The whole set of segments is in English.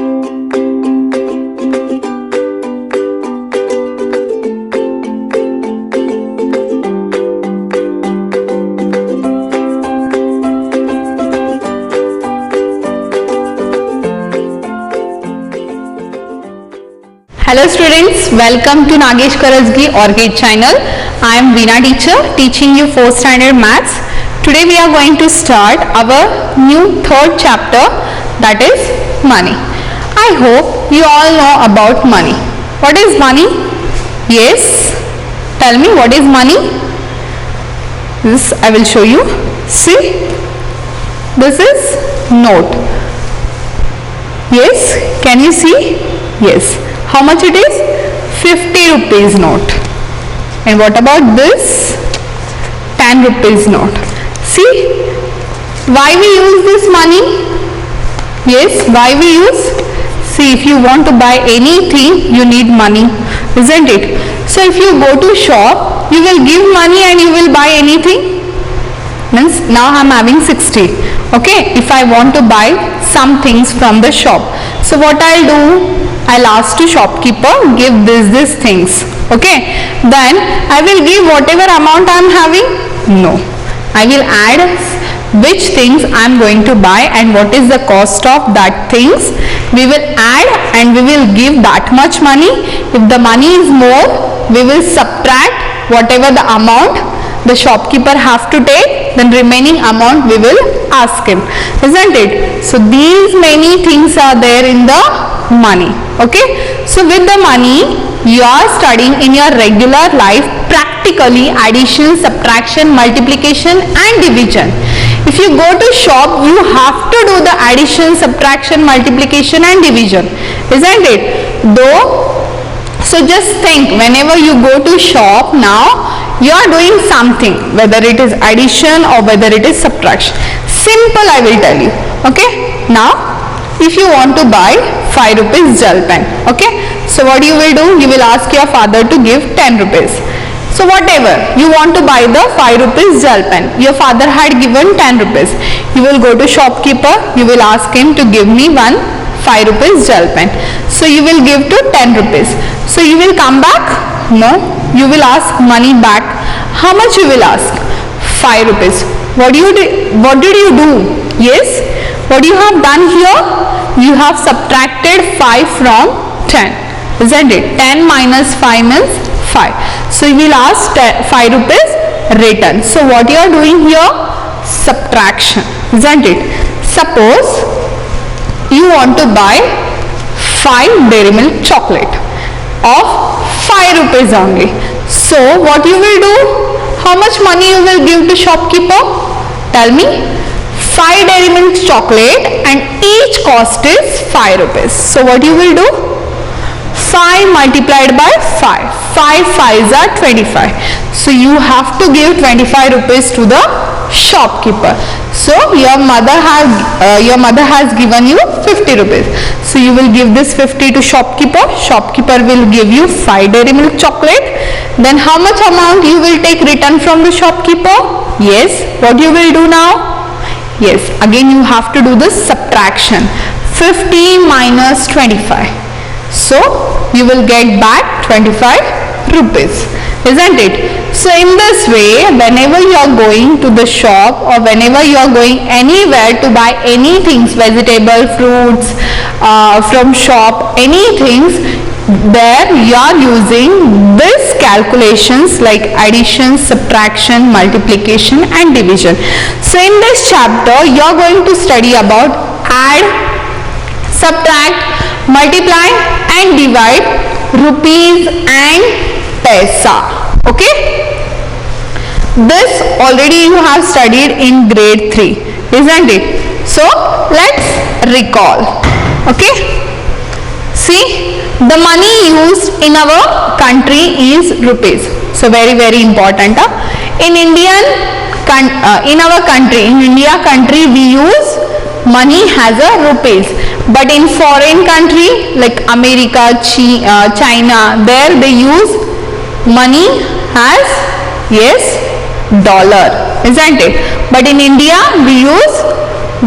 Hello students, welcome to Nagesh Karajgi Orchid channel. I am Veena teacher teaching you 4th standard maths. Today we are going to start our new third chapter, that is money. I hope you all know about money. What is money? Yes, tell me what is money? This I will show you. See, this is note. Yes, can you see? Yes. How much it is? 50 rupees note. And what about this? 10 rupees note. See, why we use this money? Yes, why we use? See, if you want to buy anything, you need money, isn't it? So if you go to shop, you will give money and you will buy anything. Means now I am having 60. Okay, if I want to buy some things from the shop, so what I'll do? I'll ask to shopkeeper, give this things. Okay, then I will give whatever amount I am having? No, I will add which things I am going to buy and what is the cost of that things. We will add and we will give that much money. If the money is more, we will subtract whatever the amount the shopkeeper have to take, then remaining amount we will ask him, isn't it? So these many things are there in the money. Okay, so with the money you are studying in your regular life practically addition, subtraction, multiplication and division. If you go to shop, you have to do the addition, subtraction, multiplication and division, isn't it? Though, so just think, whenever you go to shop now, you are doing something, whether it is addition or whether it is subtraction. Simple, I will tell you. Okay, now if you want to buy 5 rupees gel pen, okay, so what you will do? You will ask your father to give 10 rupees. So whatever, you want to buy the 5 rupees gel pen, your father had given 10 rupees. You will go to shopkeeper, you will ask him to give me one 5 rupees gel pen. So you will give to 10 rupees. So you will come back? No, you will ask money back. How much you will ask? 5 rupees. What did you do? Yes, what you have done here? You have subtracted 5 from 10, isn't it? 10 minus 5 means 5. So you will ask 5 rupees return. So what you are doing here? Subtraction, isn't it? Suppose you want to buy 5 Dairy Milk chocolate of 5 rupees only. So what you will do? How much money you will give to shopkeeper? Tell me. 5 Dairy Milk chocolate and each cost is 5 rupees. So what you will do? 5 multiplied by 5. 5 5s are 25. So you have to give 25 rupees to the shopkeeper. So your mother has given you 50 rupees. So you will give this 50 to shopkeeper. Shopkeeper will give you 5 Dairy Milk chocolate. Then how much amount you will take return from the shopkeeper? Yes, what you will do now? Yes, again you have to do the subtraction. 50 minus 25. So you will get back 25 rupees, isn't it? So in this way, whenever you are going to the shop or whenever you are going anywhere to buy anything, vegetable, fruits from shop, anything, there you are using this calculations like addition, subtraction, multiplication and division. So in this chapter you are going to study about add, subtract, multiply and divide rupees and paisa. Okay, this already you have studied in grade 3, isn't it? So let's recall. Okay, see, the money used in our country is rupees. So very important. In our country, in India country, we use money as a rupees. But in foreign country like America, China, there they use money as, yes, dollar, isn't it? But in India we use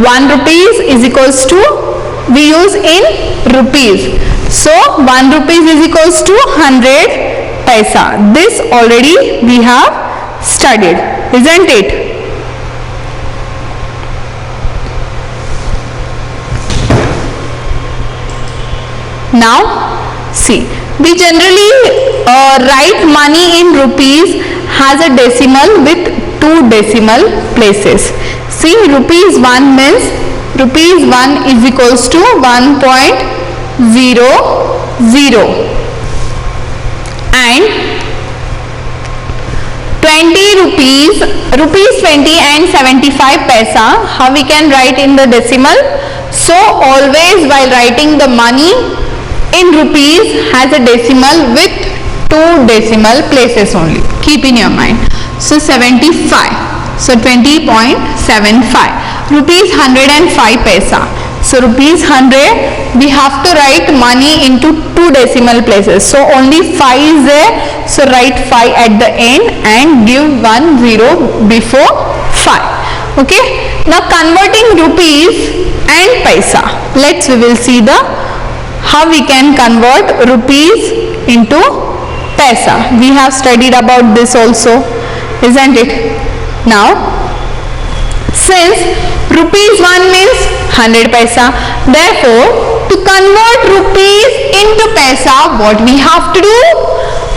1 rupees is equals to we use in rupees. So 1 rupees is equals to 100 paisa. This already we have studied, isn't it? Now see, we generally write money in rupees has a decimal with 2 decimal places. See, rupees 1 means rupees 1 is equals to 1.00 and 20 rupees, rupees 20 and 75 paisa, how we can write in the decimal? So always while writing the money in rupees has a decimal with 2 decimal places only. Keep in your mind. So 75. So 20.75. Rupees 105 paisa. So rupees 100, we have to write money into 2 decimal places. So only 5 is there. So write 5 at the end and give 1 0 before 5. Okay. Now converting rupees and paisa. We will see the how we can convert rupees into paisa. We have studied about this also, isn't it? Now, since rupees 1 means 100 paisa, therefore to convert rupees into paisa, what we have to do?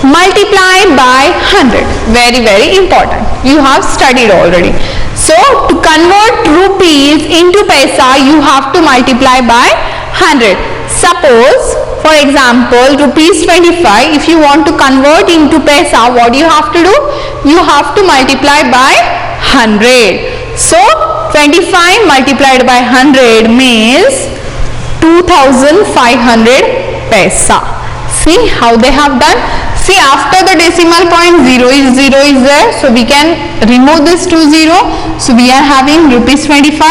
Multiply by 100. Very, very important. You have studied already. So, to convert rupees into paisa, you have to multiply by 100. Suppose, for example, rupees 25, if you want to convert into paisa, what you have to do? You have to multiply by 100. So, 25 multiplied by 100 means 2500 paisa. See how they have done? See, after the decimal point 0 is there. So, we can remove this 2 0. So, we are having rupees 25.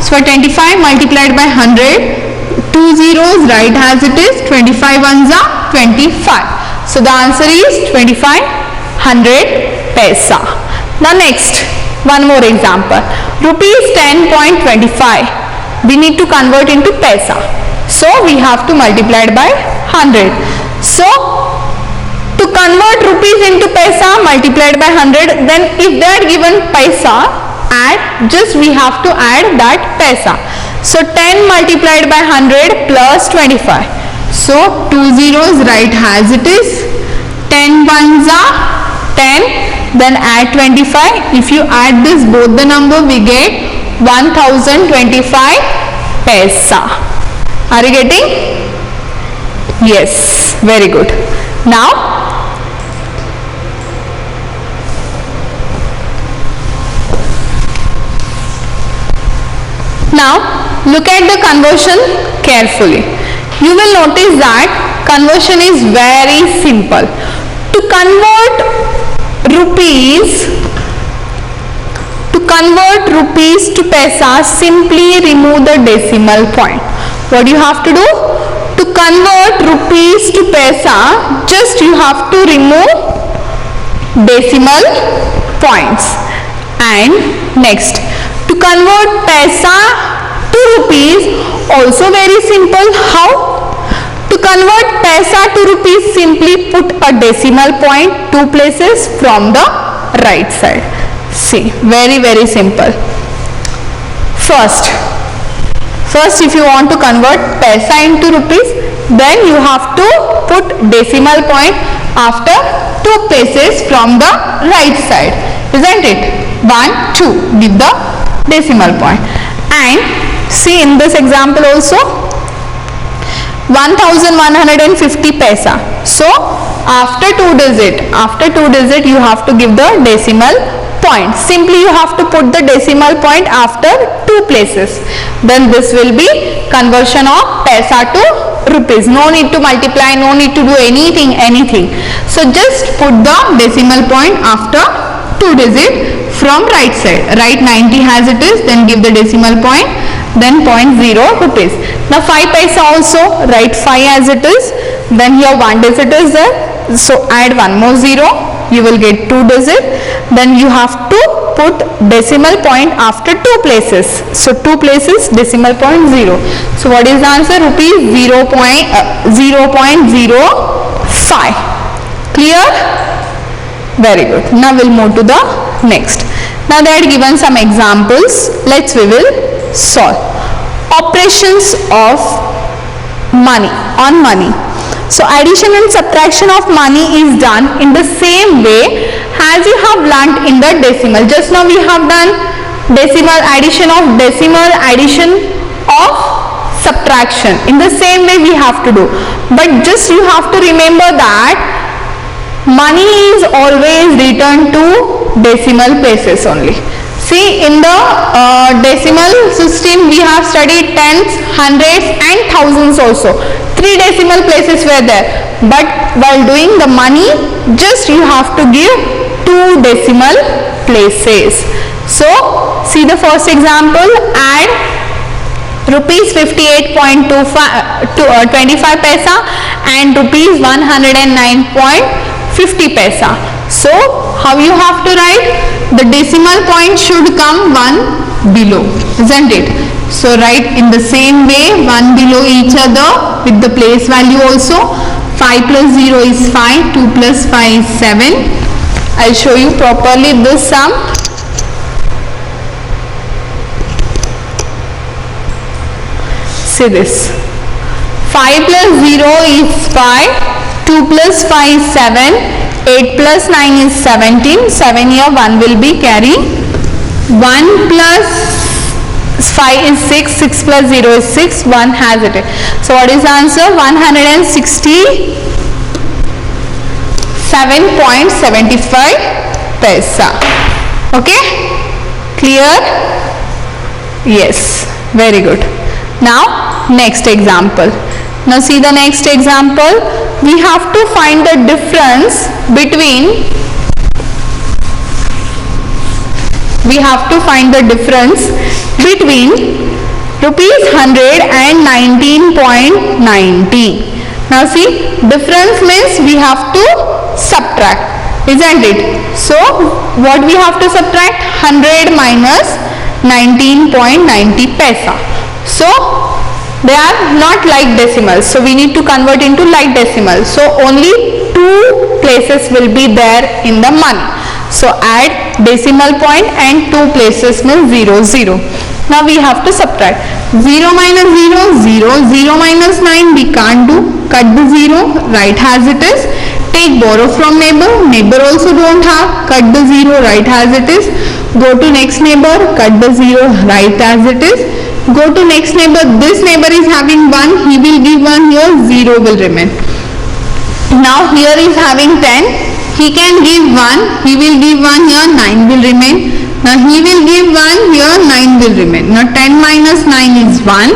So, 25 multiplied by 100. 2 zeros, right as it is, 25 ones are 25. So the answer is 2500 paisa. Now next, one more example. Rupees 10.25. We need to convert into paisa. So we have to multiply it by 100. So to convert rupees into paisa multiplied by 100, then if they are given paisa, just we have to add that paisa. So 10 multiplied by 100 plus 25. So 2 zeros, right as it is. 10 ones are 10. Then add 25. If you add this both the number, we get 1025 paisa. Are you getting? Yes. Very good. Now look at the conversion carefully. You will notice that conversion is very simple. To convert rupees to paisa, simply remove the decimal point. What you have to do? To convert rupees to paisa, just you have to remove decimal points. And next, to convert paisa to rupees, also very simple. How? To convert paisa to rupees, simply put a decimal point 2 places from the right side. See, very, very simple. First if you want to convert paisa into rupees, then you have to put decimal point after 2 places from the right side, isn't it? 1, 2, give the decimal point. And see, in this example also 1150 paisa. So after 2 digit you have to give the decimal point. Simply you have to put the decimal point after 2 places. Then this will be conversion of paisa to rupees. No need to multiply, no need to do anything. So just put the decimal point after 2 digit from right side. Write 90 as it is, then give the decimal point, then 0.0 rupees. Now 5 paisa also, write 5 as it is, then here 1 digit is there. So add 1 more 0, you will get 2 digit. Then you have to put decimal point after 2 places. So 2 places, decimal point 0. So what is the answer? Rupees 0.05. Clear? Very good. Now we'll move to the next. Now they had given some examples. We will solve. Operations of money, on money. So addition and subtraction of money is done in the same way as you have learnt in the decimal. Just now we have done decimal addition of decimal, addition of subtraction. In the same way we have to do. But just you have to remember that money is always returned to decimal places only. See, in the decimal system we have studied tens, hundreds and thousands also. 3 decimal places were there. But while doing the money, just you have to give 2 decimal places. So, see the first example. Add rupees 58.25 paisa and rupees 109.50 paisa. So, how you have to write? The decimal point should come one below, isn't it? So, write in the same way, one below each other with the place value also. 5 plus 0 is 5, 2 plus 5 is 7. I'll show you properly this sum. See this. 5 plus 0 is 5, 2 plus 5 is 7, 8 plus 9 is 17, 7 here 1 will be carrying, 1 plus 5 is 6, 6 plus 0 is 6, 1 has it. So what is the answer? 167.75 paisa. Okay? Clear? Yes. Very good. Now next example. Now see the next example. We have to find the difference between rupees 100 and 19.90. Now see, difference means we have to subtract, isn't it? So what we have to subtract? 100 minus 19.90 paisa. So they are not like decimals, so we need to convert into like decimals. So only 2 places will be there in the money. So add decimal point and 2 places means 0, 0. Now we have to subtract. 0 minus 0, 0, 0 minus 9 we can't do. Cut the 0, write as it is. Take borrow from neighbor, neighbor also don't have. Cut the 0, write as it is. Go to next neighbor, cut the 0, write as it is. Go to next neighbor, this neighbor is having 1, he will give 1 here, 0 will remain. Now here is having 10, he can give 1, he will give 1 here, 9 will remain. Now he will give 1 here, 9 will remain. Now 10 minus 9 is 1, 9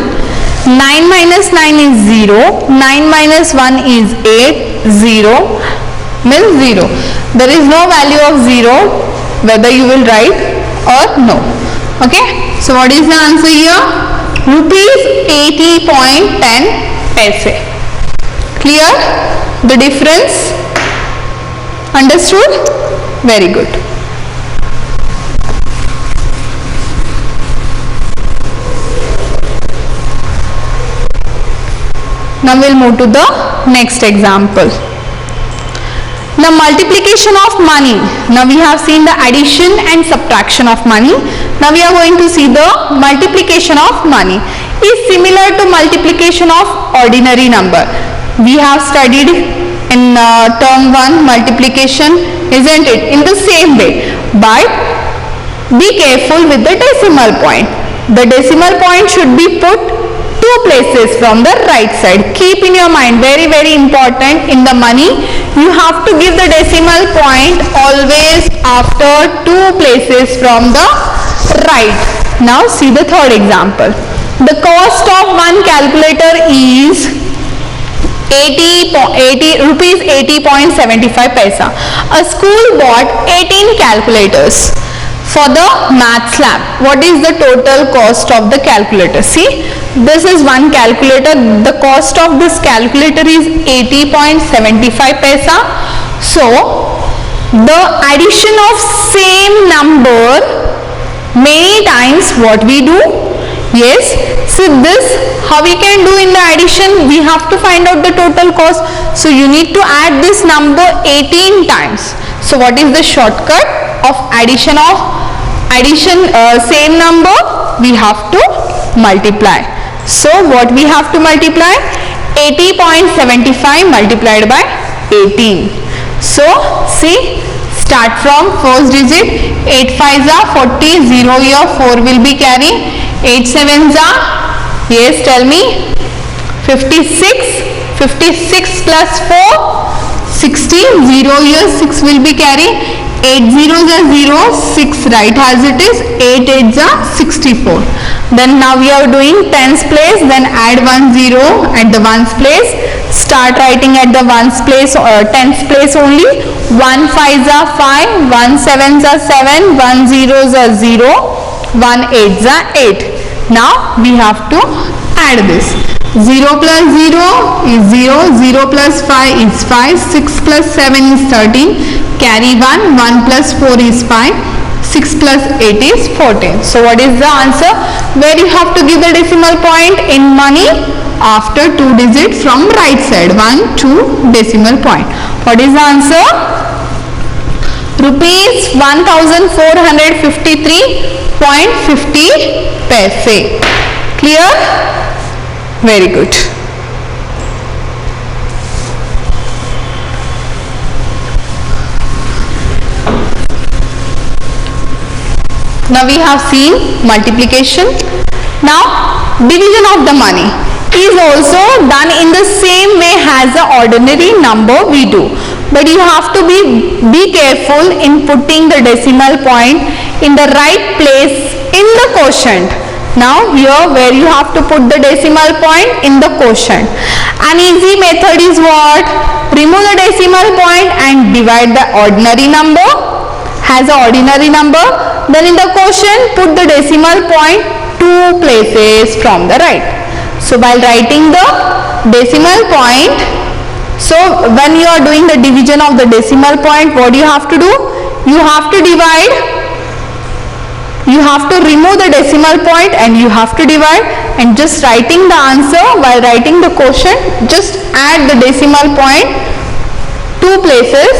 minus 9 is 0, 9 minus 1 is 8, 0 means 0. There is no value of 0 whether you will write or no. Okay. So what is the answer here? Rupees 80.10 paise. Clear? The difference? Understood? Very good. Now we'll move to the next example. Now multiplication of money. Now we have seen the addition and subtraction of money. Now we are going to see the multiplication of money. Is similar to multiplication of ordinary number. We have studied in term 1 multiplication, isn't it? In the same way. But be careful with the decimal point. The decimal point should be put 2 places from the right side. Keep in your mind, very very important, in the money you have to give the decimal point always after 2 places from the right. Now see the third example. The cost of one calculator is rupees 80.75 paisa. A school bought 18 calculators for the maths lab. What is the total cost of the calculator? See, this is one calculator. The cost of this calculator is 80.75 paisa. So the addition of same number many times, what we do? Yes, so this, how we can do in the addition? We have to find out the total cost. So you need to add this number 18 times. So what is the shortcut of addition same number? We have to multiply. So what we have to multiply? 80.75 multiplied by 18. So see, start from first digit. 8 5s are 40, 0 here, 4 will be carry. 8 7s are, yes, tell me, 56. 56 plus 4, 60, 0 here, 6 will be carry. 8 zeros are 0, 6 right as it is, 8 8s are 64. Then now we are doing tens place, then add 1 0 at the ones place. Start writing at the ones place, tens place only. 1 5s are 5, 1 7s are 7, 1 zeros are 0, 1 8s are 8. Now we have to add this. 0 plus 0 is 0, 0 plus 5 is 5, 6 plus 7 is 13, carry 1, 1 plus 4 is 5, 6 plus 8 is 14. So what is the answer? Where you have to give the decimal point in money? After 2 digits from right side, 1 2 decimal point. What is the answer? Rupees 1453.50 paise. Clear? Very good. Now we have seen multiplication. Now division of the money is also done in the same way as the ordinary number we do. But you have to be careful in putting the decimal point in the right place in the quotient. Now here where you have to put the decimal point in the quotient. An easy method is what? Remove the decimal point and divide the ordinary number as an ordinary number. Then in the quotient put the decimal point 2 places from the right. So while writing the decimal point, so when you are doing the division of the decimal point, what do you have to do? You have to divide. You have to remove the decimal point and you have to divide, and just writing the answer while writing the quotient, just add the decimal point 2 places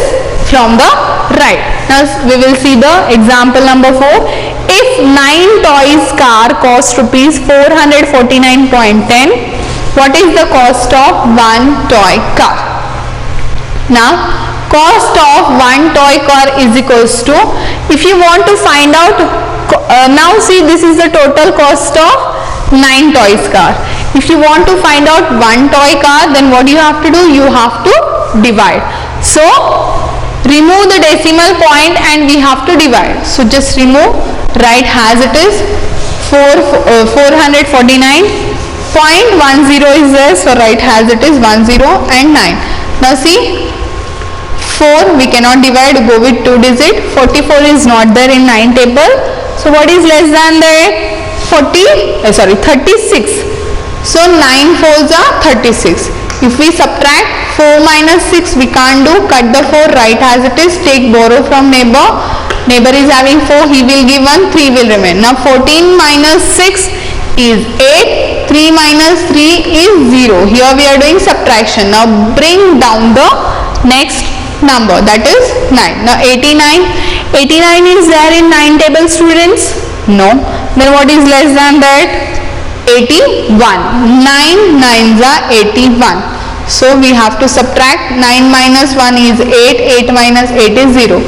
from the right. Now we will see the example number 4. If 9 toys car cost rupees 449.10, what is the cost of 1 toy car? Now cost of 1 toy car is equals to, if you want to find out, now see, this is the total cost of 9 toys car. If you want to find out 1 toy car, then what you have to do? You have to divide. So remove the decimal point and we have to divide. So just remove, write as it is. 449.10 is there, so write as it is 10 and 9. Now see, 4 we cannot divide, go with 2 digit. 44 is not there in 9 table. So what is less than that? 36. So 9 4s are 36. If we subtract 4 minus 6, we can't do. Cut the 4, write as it is. Take borrow from neighbor. Neighbor is having 4, he will give 1, 3 will remain. Now 14 minus 6 is 8. 3 minus 3 is 0. Here we are doing subtraction. Now bring down the next number, that is 9. Now 89 is there in 9 table, students? No. Then what is less than that? 81. 9 9s are 81. So we have to subtract. 9 minus 1 is 8. 8 minus 8 is 0.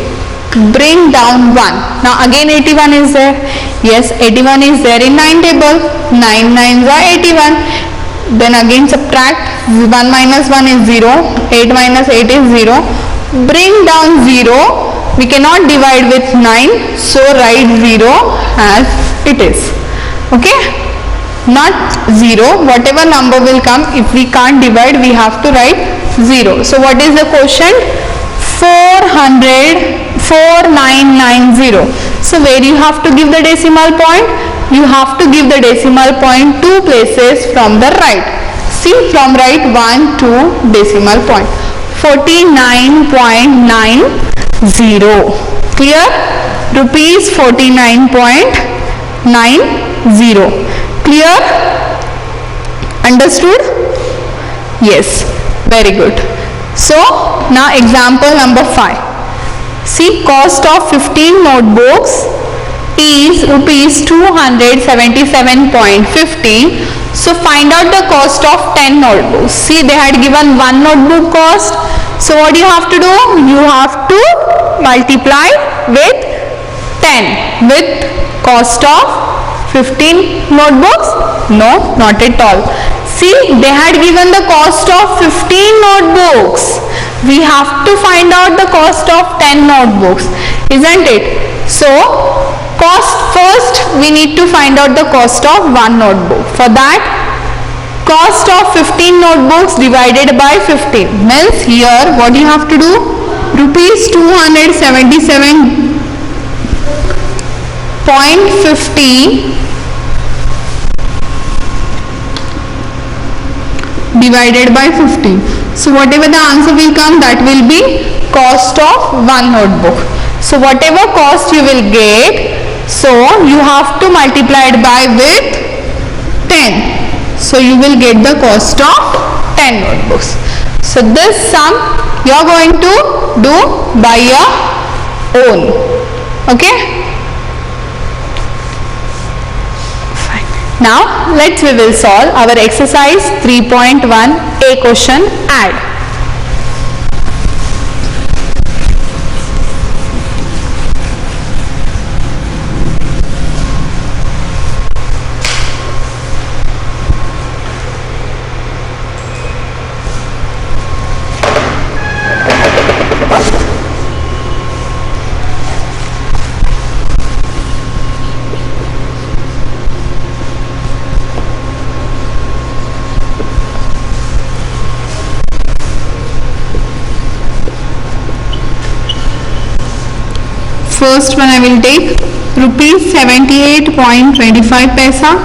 Bring down 1. Now again 81 is there. Yes, 81 is there in 9 table. 9 9s are 81. Then again subtract. 1 minus 1 is 0. 8 minus 8 is 0. Bring down 0. We cannot divide with 9, so write 0 as it is. Okay? Not 0. Whatever number will come, if we can't divide, we have to write 0. So what is the quotient? 4990. So where you have to give the decimal point? You have to give the decimal point 2 places from the right. See, from right 1 2 decimal point. 49.9 0. Clear? Rupees 49.90. Clear? Understood? Yes. Very good. So now example number 5. See, cost of 15 notebooks is rupees 277.50. So find out the cost of 10 notebooks. See, they had given one notebook cost. So what do you have to do? You have to multiply with 10 with cost of 15 notebooks. No, not at all. See, they had given the cost of 15 notebooks. We have to find out the cost of 10 notebooks, isn't it? So cost first, we need to find out the cost of one notebook. For that, cost of 15 notebooks divided by 15 means here what you have to do, rupees 277.50 divided by 15. So whatever the answer will come, that will be cost of one notebook. So whatever cost you will get, so you have to multiply it by with 10. So you will get the cost of 10 notebooks. So this sum you are going to do by your own. Okay? Now we will solve our exercise 3.1a question. Add. First one I will take rupees 78.25 paisa,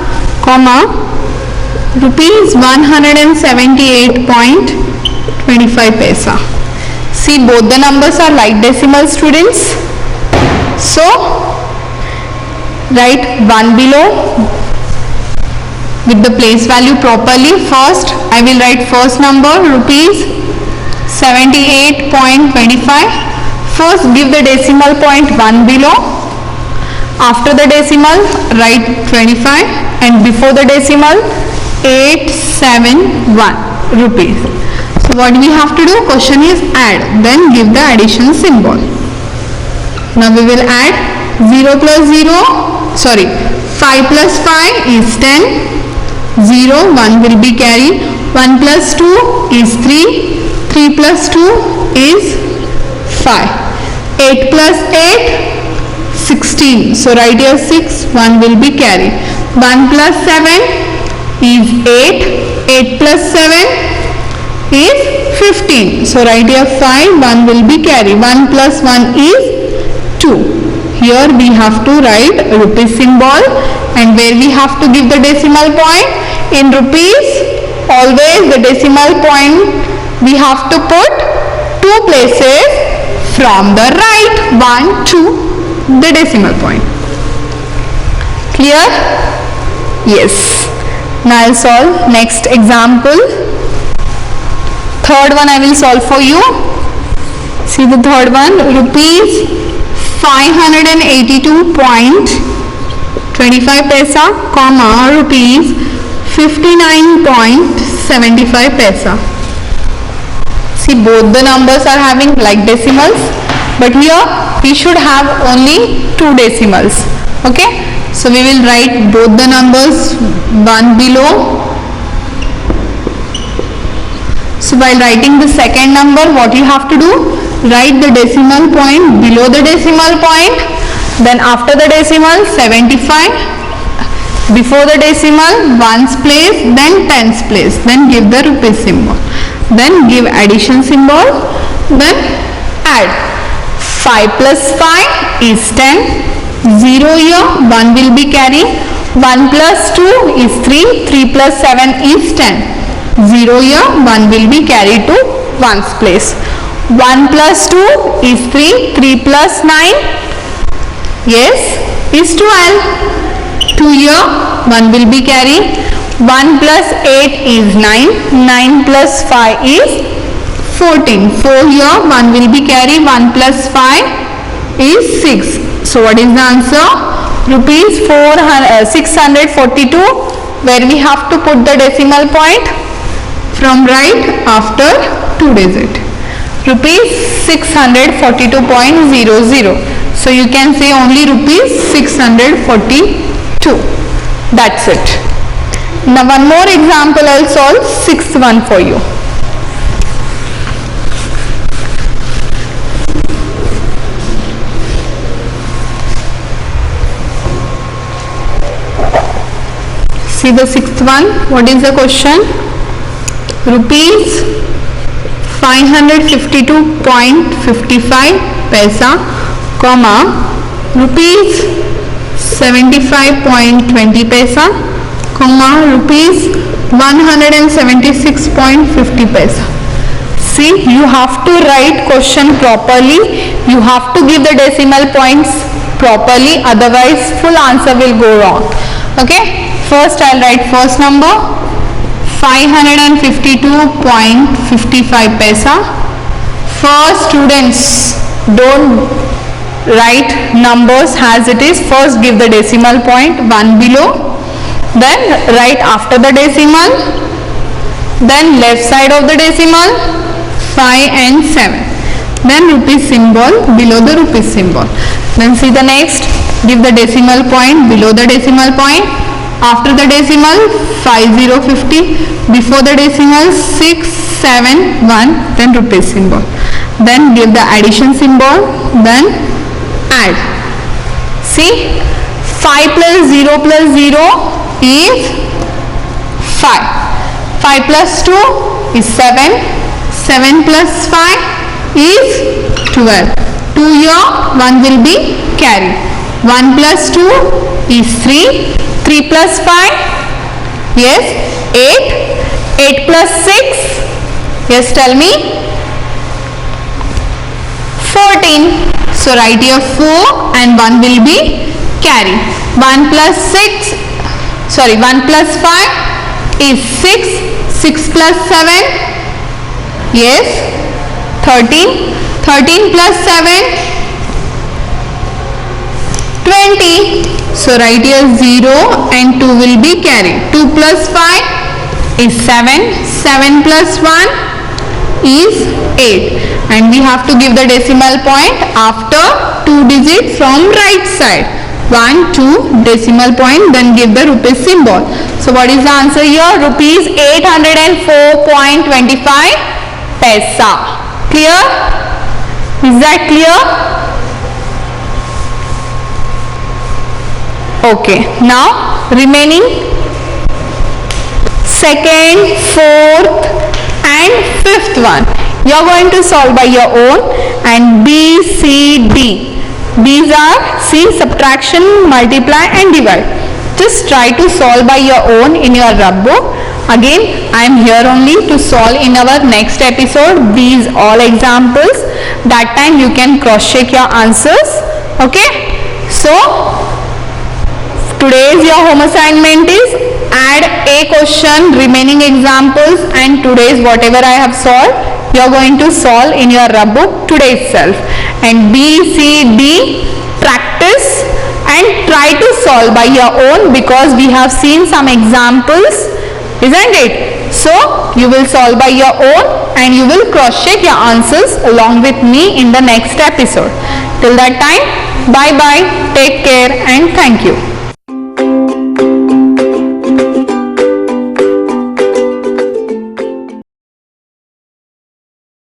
comma rupees 178.25 paisa. See, both the numbers are like decimal, students. So write one below with the place value properly. First I will write first number rupees 78.25. First give the decimal point 1 below. After the decimal write 25 and before the decimal 871 rupees. So what we have to do? Question is add, then give the addition symbol. Now we will add 0 plus 0, sorry 5 plus 5 is 10, 0, 1 will be carried, 1 plus 2 is 3, 3 plus 2 is 5. 8 plus 8, 16. So write here 6, 1 will be carried. 1 plus 7 is 8, 8 plus 7 is 15. So write here 5, 1 will be carried. 1 plus 1 is 2. Here we have to write rupees symbol, and where we have to give the decimal point in rupees, always the decimal point we have to put 2 places from the right one to the decimal point. Clear? Yes. Now I'll solve next example. Third one I will solve for you. See the third one, rupees 582.25 paisa, comma rupees 59.75 paisa. See, both the numbers are having like decimals, but here we should have only 2 decimals. Okay, so we will write both the numbers one below. So while writing the second number, what you have to do? Write the decimal point below the decimal point, then after the decimal 75, before the decimal ones place, then tens place, then give the rupees symbol, then give addition symbol, then add. 5 plus 5 is 10, 0 here, 1 will be carried, 1 plus 2 is 3, 3 plus 7 is 10, 0 here, 1 will be carried to ones place. 1 plus 2 is 3. 3 plus 9, yes, is 12. 2 here, 1 will be carry. 1 plus 8 is 9. 9 plus 5 is 14. 4 here, 1 will be carry. 1 plus 5 is 6. So what is the answer? Rupees 642, where we have to put the decimal point from right after 2 digit. Rupees 642.00. So you can say only rupees 642. That's it. Now one more example I'll solve, sixth one for you. See the sixth one. What is the question? Rupees 552.55 paisa, comma, rupees 75.20 paisa, comma, rupees 176.50 paisa. See, you have to write question properly. You have to give the decimal points properly, otherwise full answer will go wrong. Okay, first I'll write first number, 552.55 paisa. First, students, don't write numbers as it is. First give the decimal point 1 below, then write after the decimal, then left side of the decimal 5 and 7, then rupees symbol below the rupees symbol. Then see the next, give the decimal point below the decimal point, after the decimal 5050, before the decimal 671, then rupees symbol. Then give the addition symbol, then add. See, 5 plus 0 is 5. 5 plus 2 is 7. 7 plus 5 is 12. 2 here, 1 will be carried. 1 plus 2 is 3. 3 plus 5, yes, 8. 8 plus 6, yes, tell me, 14. So write here 4 and 1 will be carry. 1 plus 5 is 6. 6 plus 7, yes, 13. 13 plus 7, 20. So write here 0 and 2 will be carried. 2 plus 5 is 7. 7 plus 1 is 8. And we have to give the decimal point after 2 digits from right side. 1, 2, decimal point, then give the rupees symbol. So what is the answer here? Rupees 804.25 paisa. Clear? Is that clear? Okay, now remaining second, fourth and fifth one. You are going to solve by your own, and B, C, D. These are, see, subtraction, multiply and divide. Just try to solve by your own in your rub book. Again, I am here only to solve in our next episode these all examples. That time you can cross check your answers. Okay, so today's your home assignment is add a question, remaining examples, and today's whatever I have solved, you are going to solve in your rub book today itself. And B, C, D, practice and try to solve by your own, because we have seen some examples, isn't it? So you will solve by your own and you will cross check your answers along with me in the next episode. Till that time, bye bye, take care and thank you.